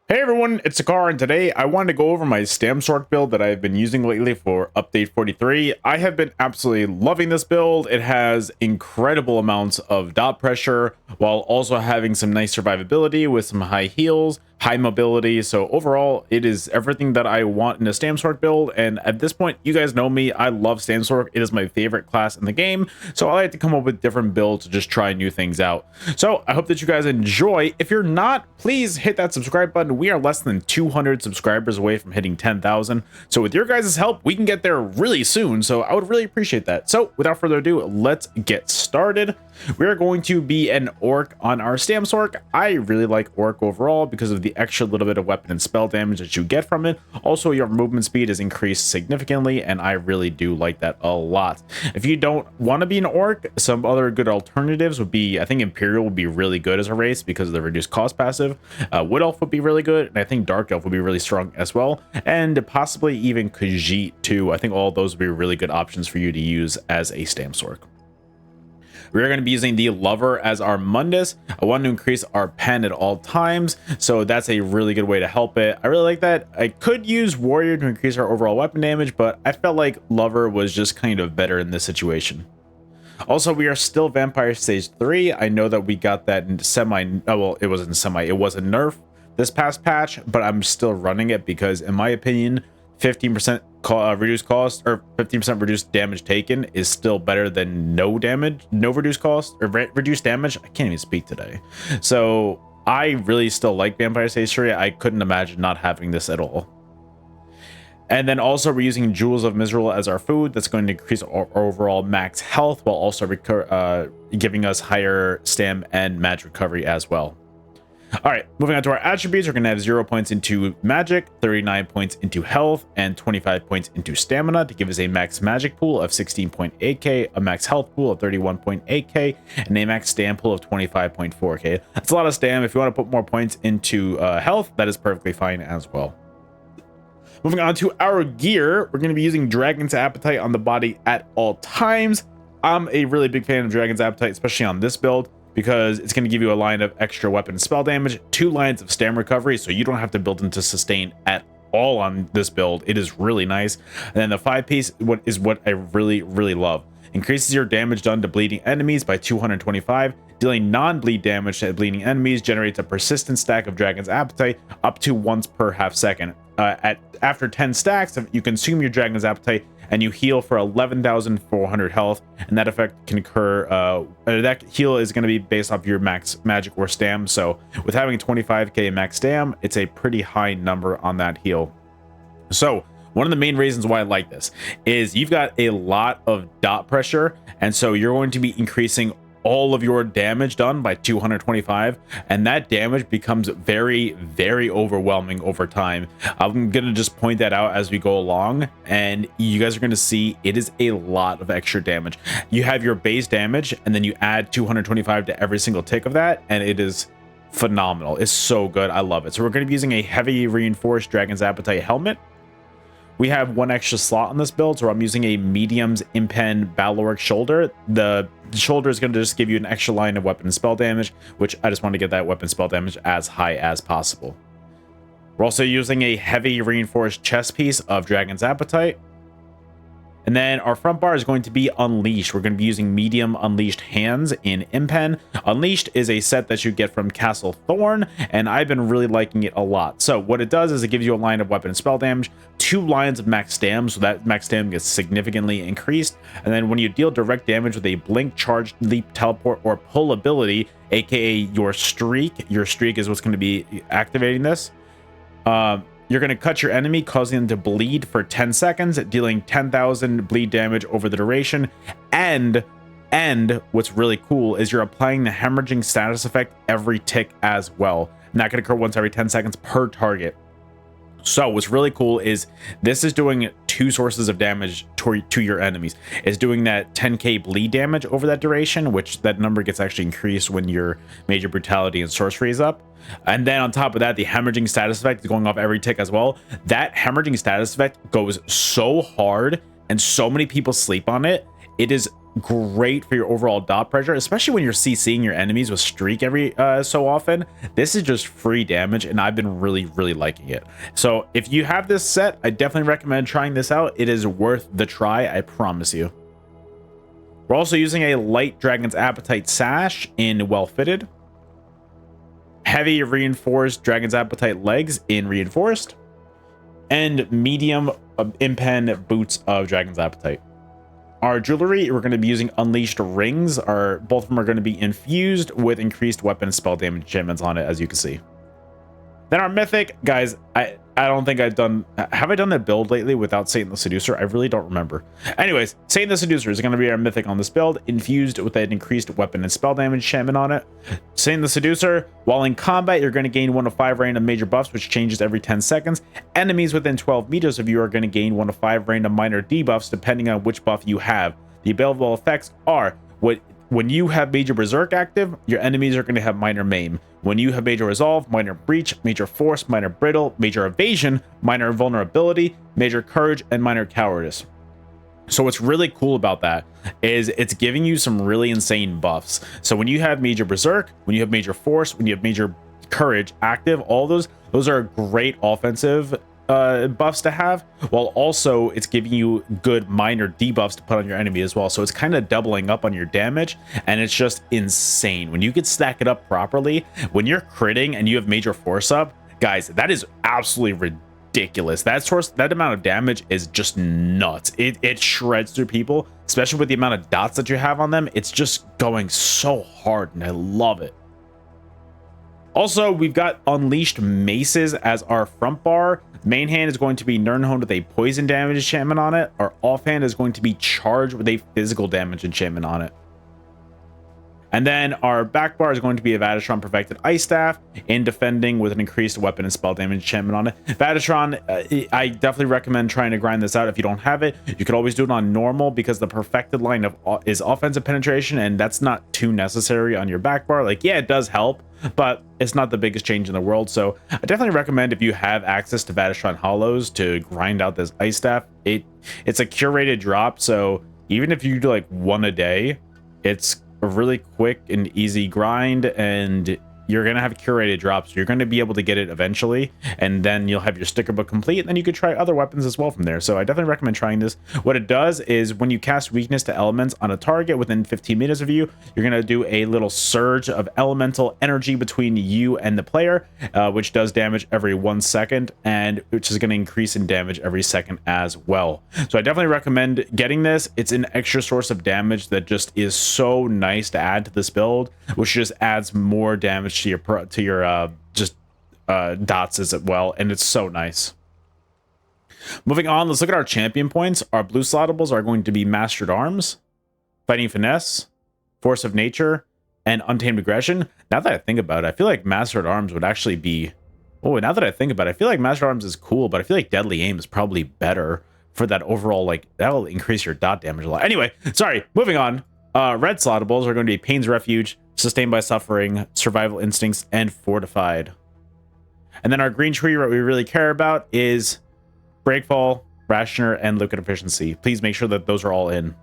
Hey everyone, it's Sekaar, and today I wanted to go over my StamSorc build that I've been using lately for update 43. I have been absolutely loving this build. It has incredible amounts of dot pressure while also having some nice survivability with some high heals, high mobility. So overall, it is everything that I want in a StamSorc build. And at this point, you guys know me. I love StamSorc. It is my favorite class in the game. So I like to come up with different builds to just try new things out. So I hope that you guys enjoy. If you're not, please hit that subscribe button. We are less than 200 subscribers away from hitting 10,000. So with your guys' help, we can get there really soon. So I would really appreciate that. So without further ado, let's get started. We are going to be an orc on our StamSorc. I really like orc overall because of the extra little bit of weapon and spell damage that you get from it. Also, your movement speed is increased significantly, and I really do like that a lot. If you don't want to be an orc, some other good alternatives would be, I think Imperial would be really good as a race because of the reduced cost passive. Wood Elf would be really good, and I think Dark Elf would be really strong as well, and possibly even Khajiit too. I think all those would be really good options for you to use as a StamSorc. We're going to be using the Lover as our Mundus. I want to increase our pen at all times, so that's a really good way to help it. I really like that. I could use Warrior to increase our overall weapon damage, but I felt like Lover was just kind of better in this situation. Also, we are still Vampire Stage 3. I know that we got that in it was a nerf this past patch, but I'm still running it because, in my opinion, 15% reduced cost or 15% reduced damage taken is still better than no reduced cost or reduced damage. I can't even speak today. So I really still like Vampire Stage 3. I couldn't imagine not having this at all. And then also we're using Jewels of Mizrael as our food. That's going to increase our overall max health while also giving us higher stam and magic recovery as well. All right, moving on to our attributes, we're going to have 0 points into magic, 39 points into health, and 25 points into stamina to give us a max magic pool of 16.8k, a max health pool of 31.8k, and a max stam pool of 25.4k. That's a lot of stam. If you want to put more points into health, that is perfectly fine as well. Moving on to our gear, we're going to be using Dragon's Appetite on the body at all times. I'm a really big fan of Dragon's Appetite, especially on this build, because it's going to give you a line of extra weapon and spell damage, 2 lines of stam recovery, so you don't have to build into sustain at all on this build. It is really nice. And then the 5-piece is what I really love. Increases your damage done to bleeding enemies by 225. Dealing non-bleed damage to bleeding enemies generates a persistent stack of Dragon's Appetite up to once per half second. After 10 stacks, you consume your Dragon's Appetite and you heal for 11,400 health, and that effect can occur. That heal is going to be based off your max magic or stam. So with having 25k max stam, it's a pretty high number on that heal. So one of the main reasons why I like this is you've got a lot of dot pressure, and so you're going to be increasing all of your damage done by 225, and that damage becomes very overwhelming over time. I'm gonna just point that out as we go along, and you guys are gonna see it is a lot of extra damage. You have your base damage, and then you add 225 to every single tick of that, and it is phenomenal. It's so good. I love it. So we're going to be using a heavy reinforced Dragon's Appetite helmet. We have 1 extra slot on this build, so I'm using a medium's impen Baloric shoulder. The shoulder is going to just give you an extra line of weapon and spell damage, which I just want to get that weapon spell damage as high as possible. We're also using a heavy reinforced chest piece of Dragon's Appetite. And then our front bar is going to be Unleashed. We're going to be using medium Unleashed hands in Impen. Unleashed is a set that you get from Castle Thorn, and I've been really liking it a lot. So what it does is it gives you a line of weapon and spell damage, 2 lines of max stam, so that max stam gets significantly increased. And then when you deal direct damage with a blink, charge, leap, teleport, or pull ability, aka your streak is what's going to be activating this. You're going to cut your enemy, causing them to bleed for 10 seconds, dealing 10,000 bleed damage over the duration. And what's really cool is you're applying the hemorrhaging status effect every tick as well. And that can occur once every 10 seconds per target. So what's really cool is this is doing 2 sources of damage to your enemies. It's doing that 10k bleed damage over that duration, which that number gets actually increased when your major brutality and sorcery is up. And then on top of that, the hemorrhaging status effect is going off every tick as well. That hemorrhaging status effect goes so hard and so many people sleep on it. It is great for your overall dot pressure, especially when you're CCing your enemies with streak every so often. This is just free damage, and I've been really liking it. So if you have this set, I definitely recommend trying this out. It is worth the try, I promise you. We're also using a light Dragon's Appetite sash in Well Fitted, heavy reinforced Dragon's Appetite legs in Reinforced, and medium impen boots of Dragon's Appetite. Our jewelry, we're going to be using Unleashed rings. Both of them are going to be infused with increased weapon and spell damage enchantments on it, as you can see. Then our mythic, guys, I don't think have I done that build lately without Satan the Seducer? I really don't remember. Anyways, Satan the Seducer is going to be our mythic on this build, infused with an increased weapon and spell damage enchantment on it. Satan the Seducer, while in combat, you're going to gain 1 of 5 random major buffs, which changes every 10 seconds. Enemies within 12 meters of you are going to gain 1 of 5 random minor debuffs, depending on which buff you have. The available effects are when you have Major Berserk active, your enemies are going to have Minor Maim. When you have Major Resolve, Minor Breach, Major Force, Minor Brittle, Major Evasion, Minor Vulnerability, Major Courage, and Minor Cowardice. So what's really cool about that is it's giving you some really insane buffs. So when you have Major Berserk, when you have Major Force, when you have Major Courage active, all those are great offensive buffs to have, while also it's giving you good minor debuffs to put on your enemy as well. So it's kind of doubling up on your damage, and it's just insane when you can stack it up properly. When you're critting and you have Major Force up, guys, that is absolutely ridiculous. That amount of damage is just nuts. It shreds through people, especially with the amount of dots that you have on them. It's just going so hard, and I love it. Also, we've got Unleashed Maces as our front bar. Main hand is going to be Nirnhoned with a poison damage enchantment on it. Our offhand is going to be Charged with a physical damage enchantment on it. And then our back bar is going to be a Vadatron Perfected Ice Staff in defending with an increased weapon and spell damage enchantment on it. Vadatron, I definitely recommend trying to grind this out if you don't have it. You could always do it on normal because the perfected line is offensive penetration, and that's not too necessary on your back bar. Like, yeah, it does help, but it's not the biggest change in the world. So I definitely recommend, if you have access to Vadatron Hollows, to grind out this Ice Staff. It's a curated drop, so even if you do like 1 a day, it's a really quick and easy grind, and you're going to have curated drops. You're going to be able to get it eventually, and then you'll have your sticker book complete, and then you could try other weapons as well from there. So I definitely recommend trying this. What it does is when you cast weakness to elements on a target within 15 meters of you, you're going to do a little surge of elemental energy between you and the player, which does damage every 1 second, and which is going to increase in damage every second as well. So I definitely recommend getting this. It's an extra source of damage that just is so nice to add to this build, which just adds more damage to your dots as well, and it's so nice. Moving on, let's look at our champion points. Our blue slottables are going to be Mastered Arms, Fighting Finesse, Force of Nature, and Untamed Aggression. Now that I think about it, I feel like Mastered Arms would actually be... Oh, now that I think about it, I feel like Mastered Arms is cool, but I feel like Deadly Aim is probably better for that overall, like, that'll increase your dot damage a lot. Anyway, sorry, moving on. Red slottables are going to be Pain's Refuge, Sustained by Suffering, Survival Instincts, and Fortified. And then our green tree, what we really care about is Breakfall, Rationer, and Liquid Efficiency. Please make sure that those are all in.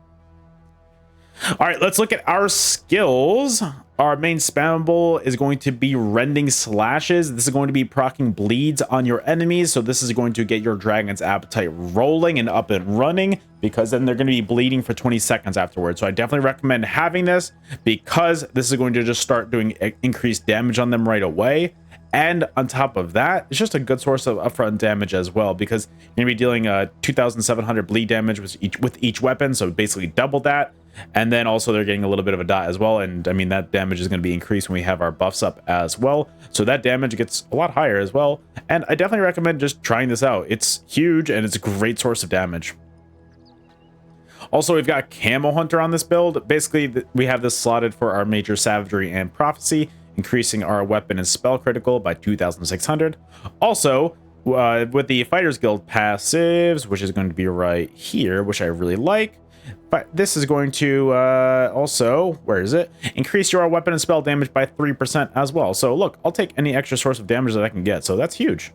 All right, let's look at our skills. Our main spammable is going to be Rending Slashes. This is going to be proccing bleeds on your enemies. So this is going to get your Dragon's Appetite rolling and up and running, because then they're going to be bleeding for 20 seconds afterwards. So I definitely recommend having this, because this is going to just start doing increased damage on them right away. And on top of that, it's just a good source of upfront damage as well, because you're going to be dealing 2,700 bleed damage with each weapon. So basically double that. And then also they're getting a little bit of a dot as well. And I mean, that damage is going to be increased when we have our buffs up as well. So that damage gets a lot higher as well. And I definitely recommend just trying this out. It's huge and it's a great source of damage. Also, we've got Camo Hunter on this build. Basically, we have this slotted for our Major Savagery and Prophecy, increasing our weapon and spell critical by 2,600. Also, with the Fighters Guild passives, which is going to be right here, which I really like. But this is going to also, where is it? Increase your weapon and spell damage by 3% as well. So look, I'll take any extra source of damage that I can get. So that's huge.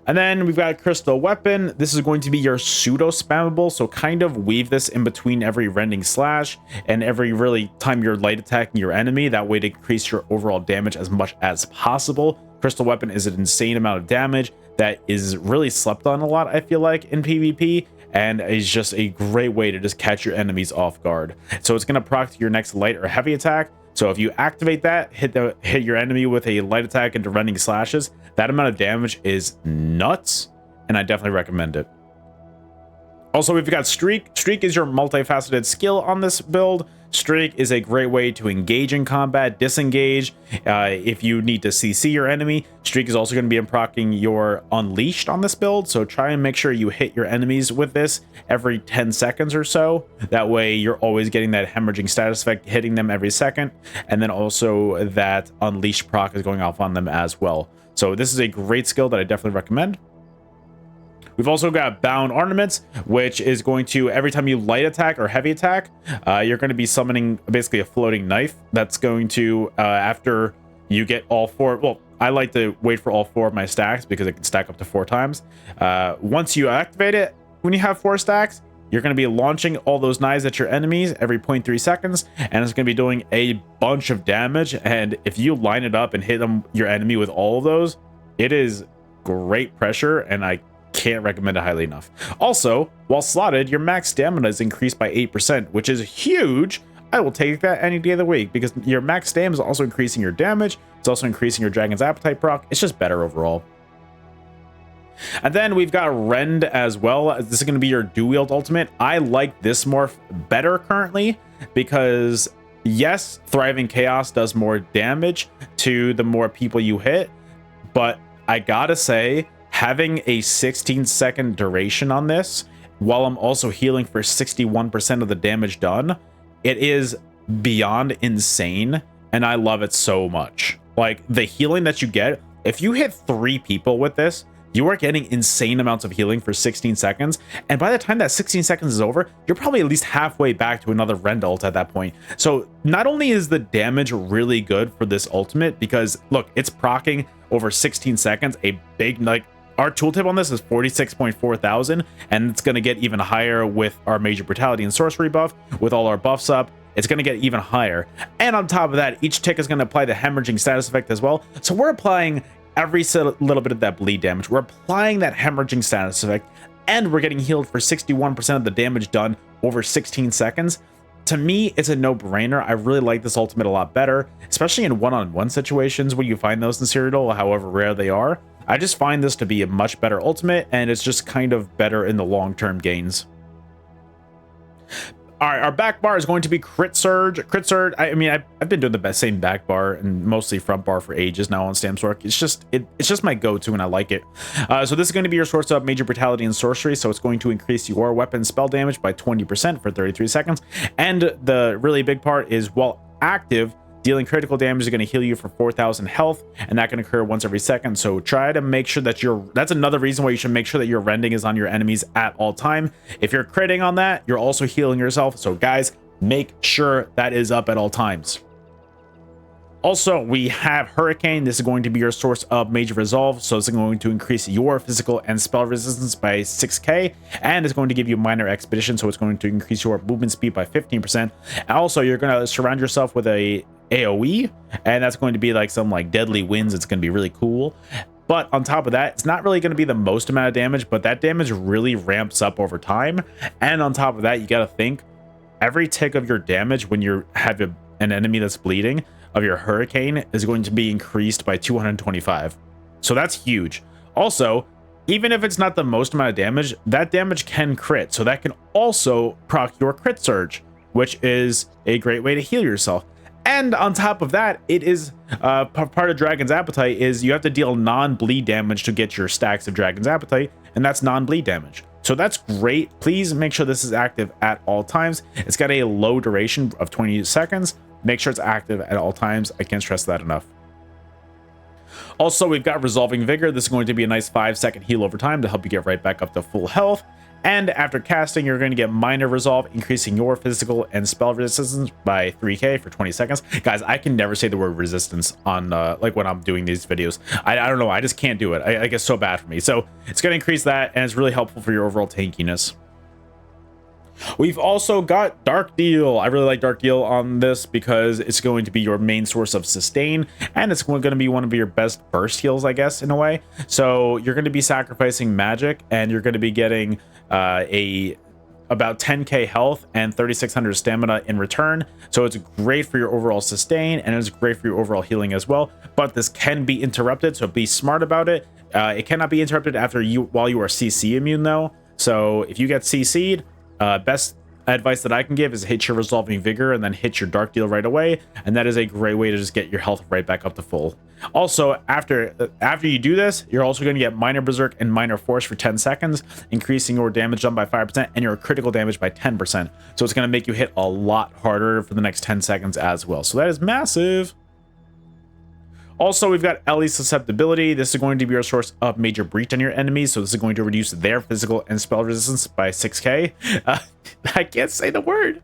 And then we've got a crystal weapon. This is going to be your pseudo spammable, so kind of weave this in between every rending slash and every really time you're light attacking your enemy, that way to increase your overall damage as much as possible. Crystal weapon is an insane amount of damage that is really slept on a lot, I feel like, in PvP, and is just a great way to just catch your enemies off guard. So it's going to proc your next light or heavy attack. So if you activate that, hit your enemy with a light attack into rending slashes, that amount of damage is nuts, and I definitely recommend it. Also, we've got Streak. Streak is your multifaceted skill on this build. Streak is a great way to engage in combat, disengage. If you need to CC your enemy, Streak is also going to be proccing your Unleashed on this build. So try and make sure you hit your enemies with this every 10 seconds or so. That way you're always getting that hemorrhaging status effect, hitting them every second. And then also that Unleashed proc is going off on them as well. So this is a great skill that I definitely recommend. We've also got Bound Ornaments, which is going to, every time you light attack or heavy attack, you're going to be summoning basically a floating knife. That's going to, after you get all four, well, I like to wait for all four of my stacks because it can stack up to 4 times. Once you activate it, when you have 4 stacks, you're going to be launching all those knives at your enemies every 0.3 seconds, and it's going to be doing a bunch of damage. And if you line it up and hit your enemy with all of those, it is great pressure, and I can't recommend it highly enough. Also, while slotted, your max stamina is increased by 8%, which is huge. I will take that any day of the week because your max stamina is also increasing your damage. It's also increasing your Dragon's Appetite proc. It's just better overall. And then we've got Rend as well. This is going to be your dual wield ultimate. I like this morph better currently because, yes, Thriving Chaos does more damage to the more people you hit, but I gotta say, having a 16-second duration on this, while I'm also healing for 61% of the damage done, it is beyond insane, and I love it so much. Like, the healing that you get, if you hit 3 people with this, you are getting insane amounts of healing for 16 seconds, and by the time that 16 seconds is over, you're probably at least halfway back to another Rend ult at that point. So not only is the damage really good for this ultimate, because look, it's proccing over 16 seconds, a big, like, our tooltip on this is 46.4 thousand, and it's going to get even higher with our Major Brutality and Sorcery buff. With all our buffs up, it's going to get even higher. And on top of that, each tick is going to apply the hemorrhaging status effect as well. So we're applying every little bit of that bleed damage. We're applying that hemorrhaging status effect, and we're getting healed for 61% of the damage done over 16 seconds. To me, it's a no-brainer. I really like this ultimate a lot better, especially in one-on-one situations when you find those in Cyrodiil, however rare they are. I just find this to be a much better ultimate, and it's just kind of better in the long-term gains. All right, our back bar is going to be Crit Surge. Crit Surge, I mean, I've been doing the same back bar and mostly front bar for ages now on StamSorc. It's just my go-to, and I like it. So this is going to be your source of Major Brutality and Sorcery, so it's going to increase your weapon spell damage by 20% for 33 seconds. And the really big part is, while active, dealing critical damage is going to heal you for 4,000 health, and that can occur once every second. So try to make sure that that's another reason why you should make sure that your rending is on your enemies at all time. If you're critting on that, you're also healing yourself. So guys, make sure that is up at all times. Also, we have Hurricane. This is going to be your source of Major Resolve, so it's going to increase your physical and spell resistance by 6k, and it's going to give you Minor Expedition, so it's going to increase your movement speed by 15%. Also, you're going to surround yourself with a AoE, and that's going to be like some like deadly winds. It's going to be really cool. But on top of that, it's not really going to be the most amount of damage, but that damage really ramps up over time. And on top of that, you got to think every tick of your damage when you have an enemy that's bleeding of your Hurricane is going to be increased by 225. So that's huge. Also, even if it's not the most amount of damage, that damage can crit. So that can also proc your Crit Surge, which is a great way to heal yourself. And on top of that, it is part of Dragon's Appetite is you have to deal non-bleed damage to get your stacks of Dragon's Appetite, and that's non-bleed damage. So that's great. Please make sure this is active at all times. It's got a low duration of 20 seconds. Make sure it's active at all times. I can't stress that enough. Also, we've got Resolving Vigor. This is going to be a nice 5-second heal over time to help you get right back up to full health. And after casting, you're going to get minor resolve, increasing your physical and spell resistance by 3k for 20 seconds. Guys, I can never say the word resistance on like when I'm doing these videos. I don't know, I just can't do it. I get so bad for me. So it's going to increase that, and it's really helpful for your overall tankiness. We've also got Dark Deal. I really like Dark Deal on this because it's going to be your main source of sustain, and it's going to be one of your best burst heals, I guess, in a way. So you're going to be sacrificing magic, and you're going to be getting about 10k health and 3600 stamina in return. So it's great for your overall sustain, and it's great for your overall healing as well. But this can be interrupted, so be smart about it. It cannot be interrupted while you are CC immune though. So if you get CC'd, best advice that I can give is hit your Resolving Vigor and then hit your Dark Deal right away, and that is a great way to just get your health right back up to full. Also, after you do this, you're also going to get Minor Berserk and Minor Force for 10 seconds, increasing your damage done by 5% and your critical damage by 10%. So it's going to make you hit a lot harder for the next 10 seconds as well. So that is massive. Also, we've got Ellie Susceptibility. This is going to be your source of major breach on your enemies, so this is going to reduce their physical and spell resistance by 6k. I can't say the word.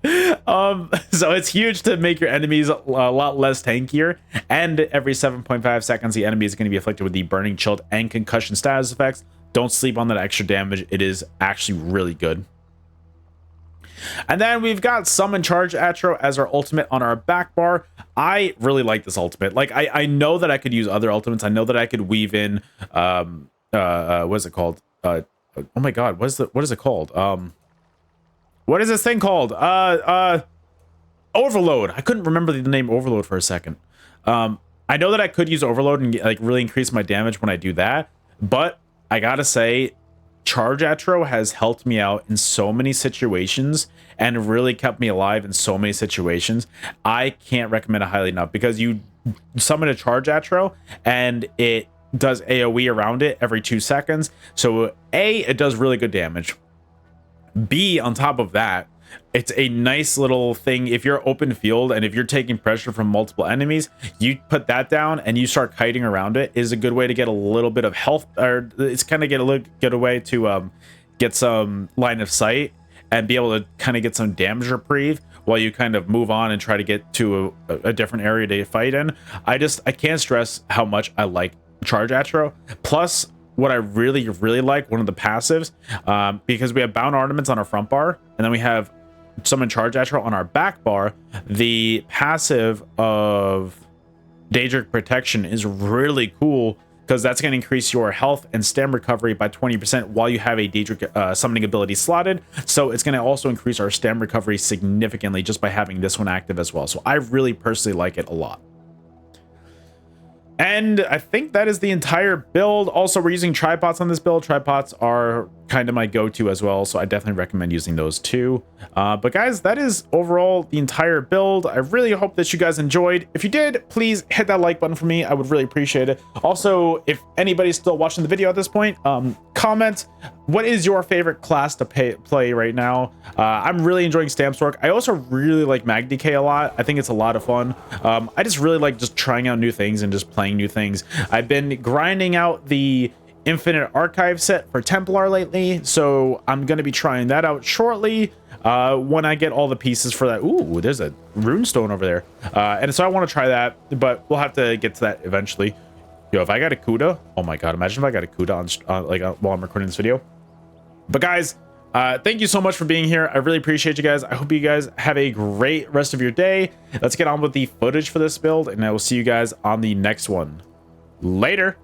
So it's huge to make your enemies a lot less tankier, and every 7.5 seconds, the enemy is going to be afflicted with the Burning, Chilled, and Concussion status effects. Don't sleep on that extra damage. It is actually really good. And then we've got Summon Charge Atro as our ultimate on our back bar. I really like this ultimate. Like, I know that I could use other ultimates. I know that I could weave in what is it called? Oh my god, what is it called? What is this thing called? Overload. I couldn't remember the name Overload for a second. I know that I could use Overload and like really increase my damage when I do that, but I gotta say, Charge Atro has helped me out in so many situations and really kept me alive in so many situations. I can't recommend it highly enough, because you summon a Charge Atro and it does AoE around it every 2 seconds. So A, it does really good damage. B, on top of that, it's a nice little thing. If you're open field and if you're taking pressure from multiple enemies, you put that down and you start kiting around it. Is a good way to get a little bit of health, or it's kind of get a way to get some line of sight and be able to kind of get some damage reprieve while you kind of move on and try to get to a different area to fight in. I can't stress how much I like Charge Atro. Plus, what I really like, one of the passives, because we have Bound Ornaments on our front bar, and then we have Summon Charge Atro on our back bar. The passive of Daedric Protection is really cool, because that's going to increase your health and stam recovery by 20% while you have a Daedric summoning ability slotted. So it's going to also increase our stam recovery significantly just by having this one active as well. So I really personally like it a lot. And I think that is the entire build. Also, we're using tripods on this build. Tripods are kind of my go-to as well, so I definitely recommend using those too. But guys, that is overall the entire build. I really hope that you guys enjoyed. If you did, please hit that like button for me. I would really appreciate it. Also, if anybody's still watching the video at this point, comment what is your favorite class to play right now. I'm really enjoying StamSorc. I also really like MagDK a lot. I think it's a lot of fun. I just really like just trying out new things and just playing new things. I've been grinding out the Infinite Archive set for Templar lately, so I'm going to be trying that out shortly when I get all the pieces for that. Ooh, there's a runestone over there. And so I want to try that, but we'll have to get to that eventually. Yo, if I got a Kuda, oh my god, imagine if I got a Kuda on while I'm recording this video. But guys, thank you so much for being here. I really appreciate you guys. I hope you guys have a great rest of your day. Let's get on with the footage for this build, and I will see you guys on the next one. Later.